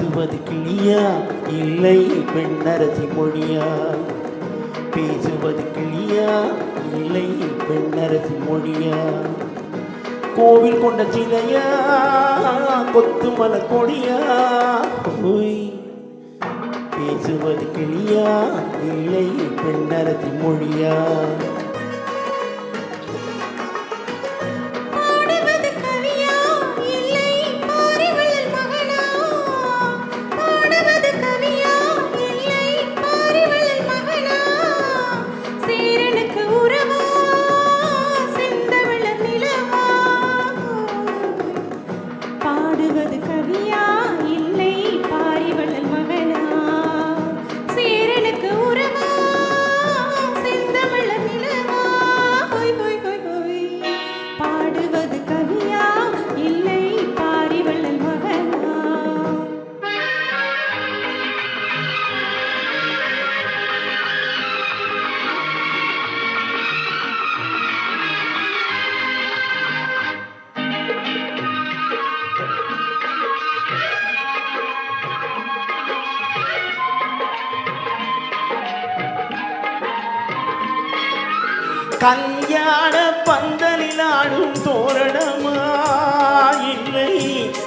பேசுவது கிளியா இல்லை பெண்ணரசி மொழியா? பேசுவது கிளியா இல்லை பெண்ணரசி மொழியா? கோவில் கொண்ட சிலையா கொத்து மலர் கொடியா? பேசுவது கிளியா இல்லை பெண்ணரசி மொழியா? பாடுவது கவியா இல்லை பாரிவள்ளல் மகனா? சேரனுக்கு உறவா செந்தமிழர் நிலவா? ஹோய் ஹோய் ஹோய் ஹோய். பாடுவது கவியா இல்லை பாரிவள்ளல் மகனா? கல்யாண பந்தலில் ஆடும் தோரணமா இல்லை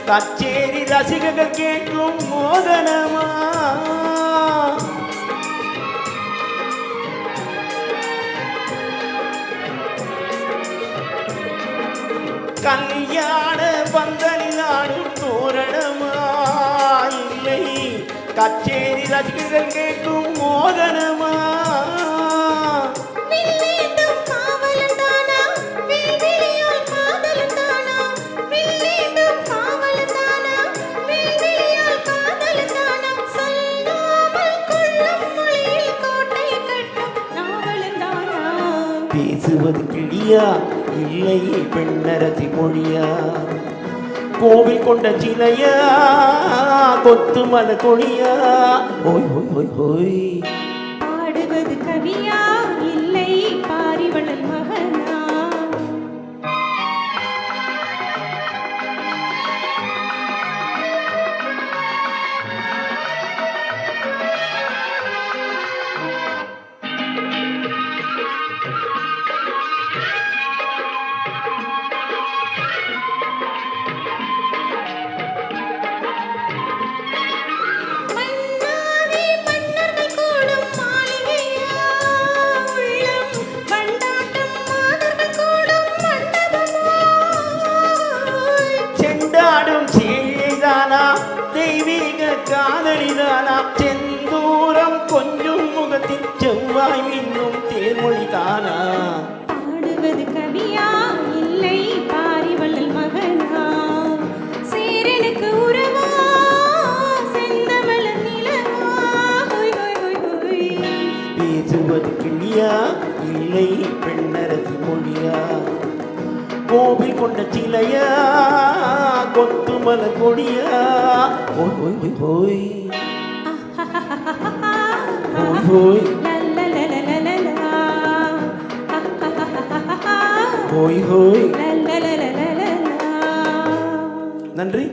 கச்சேரி ரசிகர்கள் கேட்கும் மோதனமா? கல்யாண பந்தலில் ஆடும் தோரணமா இல்லை கச்சேரி ரசிகர்கள் கேட்கும் மோதனமா? பேசுவது கிளியா இல்லை பெண்ணரசி மொழியா? கோவில் கொண்ட சிலையா கொத்து மலர் கொடியா? ஓய் ஓய் ஓய் ஓய். பாடுவது கவியா இல்லை பாரிவள்ளல் மகனா? தெய்வீக காதலிதானா? செந்தூரம் கொஞ்சம் முகத்தின் செவ்வாய் மின்னும் தேர்மொழிதானா? பாடுவது கவியா இல்லை பாரிவள்ளல் மகனா? சேரனுக்கு உறவா செந்தமிழர் நிலவா? ஹோய் ஹோய் ஹோய் ஹோய். பேசுவது கிளியா இல்லை பெண்ணரசி மொழியா? கோவில் கொண்ட சிலையா கொத்து மலர் கொடியா? ஓய் ஓய் ஓய் ஓய். ஓய் ஓய். ஓய் ஓய். நன்றி.